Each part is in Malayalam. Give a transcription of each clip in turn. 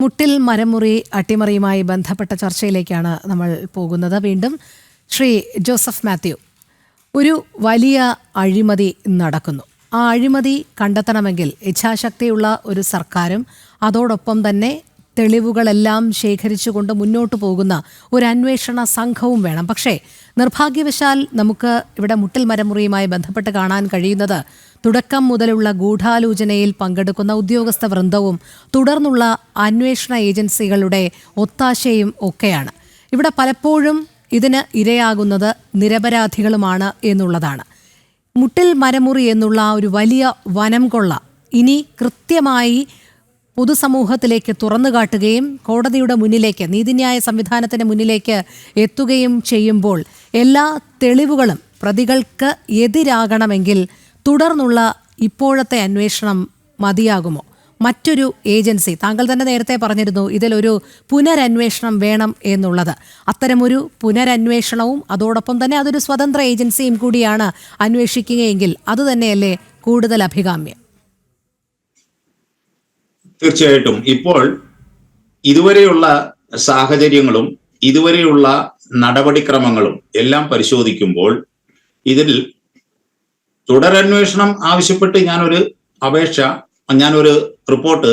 മുട്ടിൽ മരമുറി അട്ടിമറിയുമായി ബന്ധപ്പെട്ട ചർച്ചയിലേക്കാണ് നമ്മൾ പോകുന്നത്. വീണ്ടും ശ്രീ ജോസഫ് മാത്യു, ഒരു വലിയ അഴിമതി നടക്കുന്നു. ആ അഴിമതി കണ്ടെത്തണമെങ്കിൽ ഇച്ഛാശക്തിയുള്ള ഒരു സർക്കാരും അതോടൊപ്പം തന്നെ തെളിവുകളെല്ലാം ശേഖരിച്ചുകൊണ്ട് മുന്നോട്ട് പോകുന്ന ഒരു അന്വേഷണ സംഘവും വേണം. പക്ഷേ നിർഭാഗ്യവശാൽ നമുക്ക് ഇവിടെ മുട്ടിൽ മരമുറിയുമായി ബന്ധപ്പെട്ട് കാണാൻ കഴിയുന്നത് തുടക്കം മുതലുള്ള ഗൂഢാലോചനയിൽ പങ്കെടുക്കുന്ന ഉദ്യോഗസ്ഥ വൃന്ദവും തുടർന്നുള്ള അന്വേഷണ ഏജൻസികളുടെ ഒത്താശയും ഒക്കെയാണ്. ഇവിടെ പലപ്പോഴും ഇതിന് ഇരയാകുന്നത് നിരപരാധികളുമാണ് എന്നുള്ളതാണ്. മുട്ടിൽ മരമുറി എന്നുള്ള ഒരു വലിയ വനം കൊള്ള ഇനി കൃത്യമായി പൊതുസമൂഹത്തിലേക്ക് തുറന്നു കാട്ടുകയും കോടതിയുടെ മുന്നിലേക്ക്, നീതിന്യായ സംവിധാനത്തിന് മുന്നിലേക്ക് എത്തുകയും ചെയ്യുമ്പോൾ എല്ലാ തെളിവുകളും പ്രതികൾക്ക് എതിരാകണമെങ്കിൽ തുടർന്നുള്ള ഇപ്പോഴത്തെ അന്വേഷണം മതിയാകുമോ? മറ്റൊരു ഏജൻസി, താങ്കൾ തന്നെ നേരത്തെ പറഞ്ഞിരുന്നു ഇതിലൊരു പുനരന്വേഷണം വേണം എന്നുള്ളത്. അത്തരമൊരു പുനരന്വേഷണവും അതോടൊപ്പം തന്നെ അതൊരു സ്വതന്ത്ര ഏജൻസിയും കൂടിയാണ് അന്വേഷിക്കുകയെങ്കിൽ അതുതന്നെയല്ലേ കൂടുതൽ അഭികാമ്യം? തീർച്ചയായിട്ടും. ഇപ്പോൾ ഇതുവരെയുള്ള സാഹചര്യങ്ങളും ഇതുവരെയുള്ള നടപടിക്രമങ്ങളും എല്ലാം പരിശോധിക്കുമ്പോൾ ഇതിൽ തുടരന്വേഷണം ആവശ്യപ്പെട്ട് ഞാനൊരു റിപ്പോർട്ട്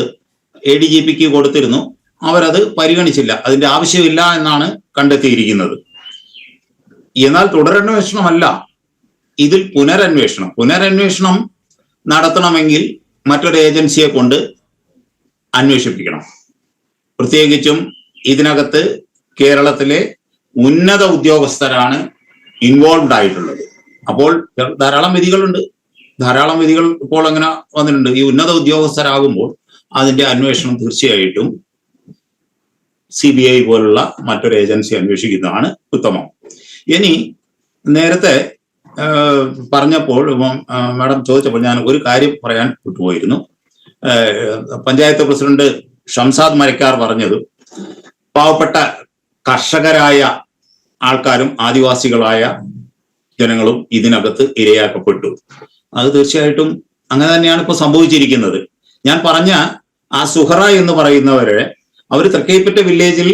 ADGPക്ക് കൊടുത്തിരുന്നു. അവരത് പരിഗണിച്ചില്ല, അതിന്റെ ആവശ്യമില്ല എന്നാണ് കണ്ടെത്തിയിരിക്കുന്നത്. എന്നാൽ തുടരന്വേഷണമല്ല, ഇതിൽ പുനരന്വേഷണം നടത്തണമെങ്കിൽ മറ്റൊരു ഏജൻസിയെ കൊണ്ട് അന്വേഷിപ്പിക്കണം. പ്രത്യേകിച്ചും ഇതിനകത്ത് കേരളത്തിലെ ഉന്നത ഉദ്യോഗസ്ഥരാണ് ഇൻവോൾവ്ഡ് ആയിട്ടുള്ളത്. അപ്പോൾ ധാരാളം വിധികൾ ഇപ്പോൾ അങ്ങനെ വന്നിട്ടുണ്ട്. ഈ ഉന്നത ഉദ്യോഗസ്ഥരാകുമ്പോൾ അതിന്റെ അന്വേഷണം തീർച്ചയായിട്ടും CBI പോലുള്ള മറ്റൊരു ഏജൻസി അന്വേഷിക്കുന്നതാണ് ഉത്തമം. ഇനി നേരത്തെ പറഞ്ഞപ്പോൾ മാഡം ചോദിച്ചപ്പോൾ ഞാൻ ഒരു കാര്യം പറയാൻ വിട്ടുപോയിരുന്നു. പഞ്ചായത്ത് പ്രസിഡന്റ് ഷംസാദ് മരക്കാർ പറഞ്ഞത് പാവപ്പെട്ട കർഷകരായ ആൾക്കാരും ആദിവാസികളായ ജനങ്ങളും ഇതിനകത്ത് ഇരയാക്കപ്പെട്ടു. അത് തീർച്ചയായിട്ടും അങ്ങനെ തന്നെയാണ് ഇപ്പോൾ സംഭവിച്ചിരിക്കുന്നത്. ഞാൻ പറഞ്ഞ ആ സുഹറ എന്ന് പറയുന്നവരെ അവർ തൃക്കൈപ്പറ്റ വില്ലേജിൽ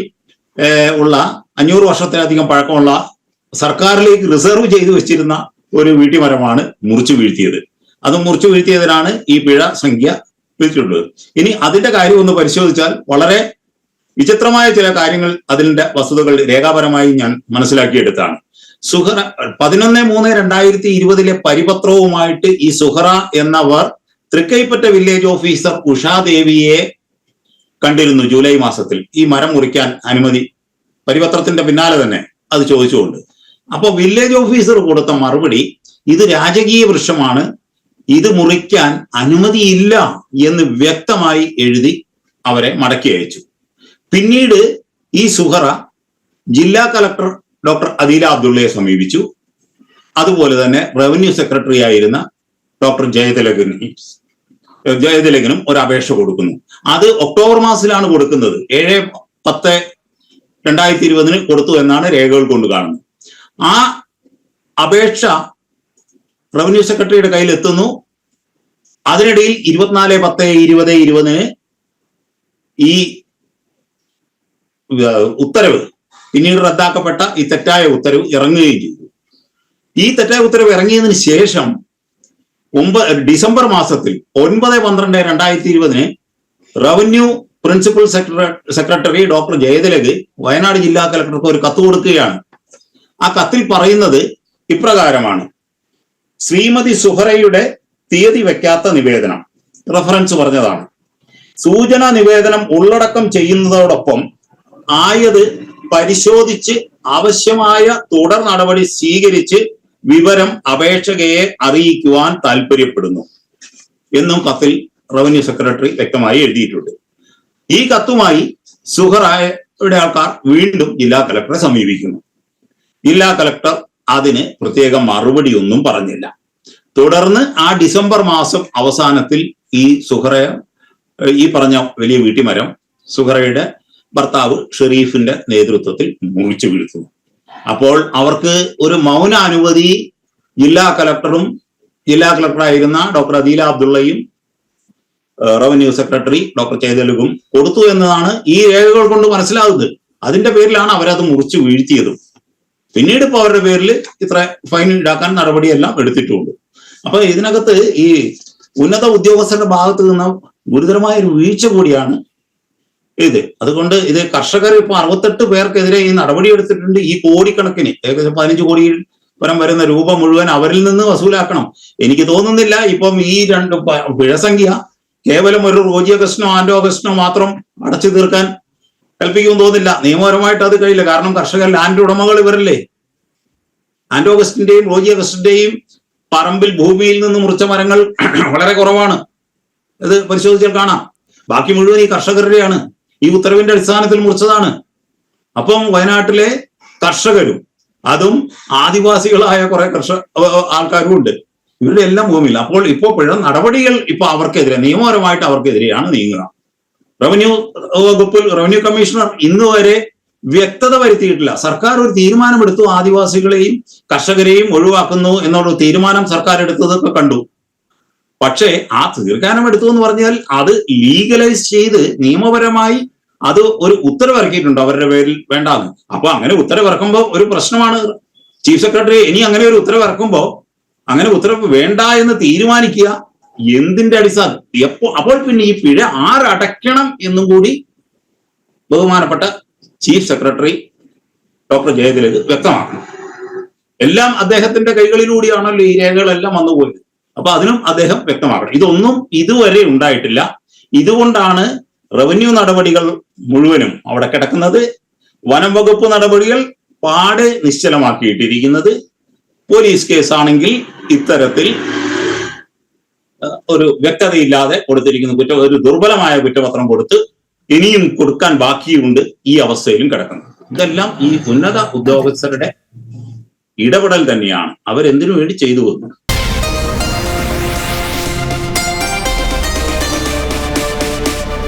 ഉള്ള 500 വർഷത്തിലധികം പഴക്കമുള്ള സർക്കാരിലേക്ക് റിസർവ് ചെയ്തു വെച്ചിരുന്ന ഒരു വീട്ടിമരമാണ് മുറിച്ചു വീഴ്ത്തിയത്. അത് മുറിച്ചു വീഴ്ത്തിയതിനാണ് ഈ പിഴ സംഖ്യ വിധിച്ചിട്ടുള്ളത്. ഇനി അതിന്റെ കാര്യം ഒന്ന് പരിശോധിച്ചാൽ വളരെ വിചിത്രമായ ചില കാര്യങ്ങൾ, അതിന്റെ വസ്തുതകൾ രേഖാപരമായി ഞാൻ മനസ്സിലാക്കിയെടുത്താണ്. സുഹറ 11/3/2020 പരിപത്രവുമായിട്ട് ഈ സുഹറ എന്നവർ തൃക്കൈപ്പറ്റ വില്ലേജ് ഓഫീസർ ഉഷാദേവിയെ കണ്ടിരുന്നു ജൂലൈ മാസത്തിൽ, ഈ മരം മുറിക്കാൻ അനുമതി, പരിപത്രത്തിന്റെ പിന്നാലെ തന്നെ അത് ചോദിച്ചുകൊണ്ട്. അപ്പൊ വില്ലേജ് ഓഫീസർ കൊടുത്ത മറുപടി ഇത് രാജകീയ വൃക്ഷമാണ്, ഇത് മുറിക്കാൻ അനുമതിയില്ല എന്ന് വ്യക്തമായി എഴുതി അവരെ മടക്കി അയച്ചു. പിന്നീട് ഈ സുഹറ ജില്ലാ കളക്ടർ ഡോക്ടർ അദീല അബ്ദുള്ളയെ സമീപിച്ചു. അതുപോലെ തന്നെ റവന്യൂ സെക്രട്ടറി ആയിരുന്ന ഡോക്ടർ ജയതിലകനും ഒരു അപേക്ഷ കൊടുക്കുന്നു. അത് ഒക്ടോബർ മാസത്തിലാണ് കൊടുക്കുന്നത്. 7/10/2020 കൊടുത്തു എന്നാണ് രേഖകൾ കൊണ്ട് കാണുന്നത്. ആ അപേക്ഷ റവന്യൂ സെക്രട്ടറിയുടെ കയ്യിൽ എത്തുന്നു. അതിനിടയിൽ 24/10/2020 ഈ ഉത്തരവ്, പിന്നീട് റദ്ദാക്കപ്പെട്ട ഈ തെറ്റായ ഉത്തരവ് ഇറങ്ങുകയും ചെയ്തു. ഈ തെറ്റായ ഉത്തരവ് ഇറങ്ങിയതിന് ശേഷം ഡിസംബർ മാസത്തിൽ 9/12/2020 revenue principal secretary doctor Jayathilak Wayanad ജില്ലാ കളക്ടർക്ക് ഒരു കത്ത് കൊടുക്കുകയാണ്. ആ കത്തിൽ പറയുന്നത് ഇപ്രകാരമാണ്: ശ്രീമതി സുഹറയുടെ തീയതി വെക്കാത്ത നിവേദനം, റഫറൻസ് പറഞ്ഞതാണ്. സൂചന നിവേദനം ഉള്ളടക്കം ചെയ്യുന്നതോടൊപ്പം ആയത് പരിശോധിച്ച് ആവശ്യമായ തുടർ നടപടി സ്വീകരിച്ച് വിവരം അപേക്ഷകയെ അറിയിക്കുവാൻ താല്പര്യപ്പെടുന്നു എന്നും കത്തിൽ റവന്യൂ സെക്രട്ടറി വ്യക്തമായി എഴുതിയിട്ടുണ്ട്. ഈ കത്തുമായി സുഹറയുടെ ആൾക്കാർ വീണ്ടും ജില്ലാ കളക്ടറെ സമീപിക്കുന്നു. ജില്ലാ കളക്ടർ അതിന് പ്രത്യേക മറുപടി ഒന്നും പറഞ്ഞില്ല. തുടർന്ന് ആ ഡിസംബർ മാസം അവസാനത്തിൽ ഈ പറഞ്ഞ വലിയ വീട്ടിമരം സുഹറയുടെ ഭർത്താവ് ഷെരീഫിന്റെ നേതൃത്വത്തിൽ മുറിച്ചു വീഴ്ത്തുന്നു. അപ്പോൾ അവർക്ക് ഒരു മൗന അനുമതി ജില്ലാ കളക്ടറായിരുന്ന ഡോക്ടർ അദീല അബ്ദുള്ളയും റവന്യൂ സെക്രട്ടറി ഡോക്ടർ ചേതലുകും കൊടുത്തു എന്നതാണ് ഈ രേഖകൾ കൊണ്ട് മനസ്സിലാകുന്നത്. അതിന്റെ പേരിലാണ് അവരത് മുറിച്ച് വീഴ്ത്തിയതും. പിന്നീട് ഇപ്പൊ അവരുടെ പേരിൽ ഇത്ര ഫൈൻ ഈടാക്കാൻ നടപടിയെല്ലാം എടുത്തിട്ടുണ്ട്. അപ്പൊ ഇതിനകത്ത് ഈ ഉന്നത ഉദ്യോഗസ്ഥരുടെ ഭാഗത്ത് നിന്ന് ഗുരുതരമായ ഒരു വീഴ്ച കൂടിയാണ് ഇത്. അതുകൊണ്ട് ഇത് കർഷകർ ഇപ്പൊ 68 പേർക്കെതിരെ ഈ നടപടി എടുത്തിട്ടുണ്ട്. ഈ കോടിക്കണക്കിന് ഏകദേശം 15 കോടിയിൽ പരം വരുന്ന രൂപ മുഴുവൻ അവരിൽ നിന്ന് വസൂലാക്കണം. എനിക്ക് തോന്നുന്നില്ല ഇപ്പം ഈ രണ്ട് പിഴസംഖ്യ കേവലം ഒരു റോജി അഗസ്റ്റിനോ ആന്റോ അഗസ്റ്റിനോ മാത്രം അടച്ചു തീർക്കാൻ കൽപ്പിക്കുമെന്ന് തോന്നുന്നില്ല. നിയമപരമായിട്ട് അത് കഴിയില്ല. കാരണം കർഷകർ ലാൻഡ് ഉടമകൾ ഇവരല്ലേ. ആന്റോ അഗസ്റ്റിന്റെയും റോജി അഗസ്റ്റിന്റെയും പറമ്പിൽ ഭൂമിയിൽ നിന്ന് മുറിച്ച മരങ്ങൾ വളരെ കുറവാണ്. ഇത് പരിശോധിച്ചാൽ കാണാം. ബാക്കി മുഴുവൻ ഈ കർഷകരുടെയാണ്. ഈ ഉത്തരവിന്റെ അടിസ്ഥാനത്തിൽ മുറിച്ചതാണ്. അപ്പം വയനാട്ടിലെ കർഷകരും അതും ആദിവാസികളായ കുറെ ആൾക്കാരും ഉണ്ട്. ഇവരുടെ എല്ലാം ഭൂമിയില്ല. അപ്പോൾ ഇപ്പോൾ പിഴ നടപടികൾ ഇപ്പൊ അവർക്കെതിരെ നിയമപരമായിട്ട് അവർക്കെതിരെയാണ് നീങ്ങുക. റവന്യൂ വകുപ്പിൽ റവന്യൂ കമ്മീഷണർ ഇന്ന് വരെ വ്യക്തത വരുത്തിയിട്ടില്ല. സർക്കാർ ഒരു തീരുമാനമെടുത്തു, ആദിവാസികളെയും കർഷകരെയും ഒഴിവാക്കുന്നു എന്നുള്ള തീരുമാനം സർക്കാർ എടുത്തതൊക്കെ കണ്ടു. പക്ഷേ ആ തീരുമാനം എടുത്തു എന്ന് പറഞ്ഞാൽ അത് ലീഗലൈസ് ചെയ്ത് നിയമപരമായി അത് ഒരു ഉത്തരവിറക്കിയിട്ടുണ്ട് അവരുടെ പേരിൽ വേണ്ടാന്ന്. അപ്പൊ അങ്ങനെ ഉത്തരവിറക്കുമ്പോ ഒരു പ്രശ്നമാണ്. ചീഫ് സെക്രട്ടറി ഇനി അങ്ങനെ ഒരു ഉത്തരവിറക്കുമ്പോ അങ്ങനെ ഉത്തരവ് വേണ്ട എന്ന് തീരുമാനിക്കുക എന്തിന്റെ അടിസ്ഥാനം? അപ്പോൾ പിന്നെ ഈ പിഴ ആരടയ്ക്കണം എന്നും കൂടി ബഹുമാനപ്പെട്ട ചീഫ് സെക്രട്ടറി ഡോക്ടർ ജയതിലക് വ്യക്തമാക്കണം. എല്ലാം അദ്ദേഹത്തിന്റെ കൈകളിലൂടെയാണല്ലോ ഈ രേഖകളെല്ലാം വന്നുപോയത്. അപ്പൊ അതിനും അദ്ദേഹം വ്യക്തമാക്കണം. ഇതൊന്നും ഇതുവരെ ഉണ്ടായിട്ടില്ല. ഇതുകൊണ്ടാണ് റവന്യൂ നടപടികൾ മുഴുവനും അവിടെ കിടക്കുന്നത്. വനം വകുപ്പ് നടപടികൾ പാടെ നിശ്ചലമാക്കിയിട്ടിരിക്കുന്നത്. പോലീസ് കേസാണെങ്കിൽ ഇത്തരത്തിൽ ഒരു വ്യക്തതയില്ലാതെ കൊടുത്തിരിക്കുന്ന ഒരു ദുർബലമായ കുറ്റപത്രം കൊടുത്ത് ഇനിയും കൊടുക്കാൻ ബാക്കിയുണ്ട്. ഈ അവസ്ഥയിലും കിടക്കുന്നത്. ഇതെല്ലാം ഈ ഉന്നത ഉദ്യോഗസ്ഥരുടെ ഇടപെടൽ തന്നെയാണ്. അവരെന്തിനു വേണ്ടി ചെയ്തു വന്നു.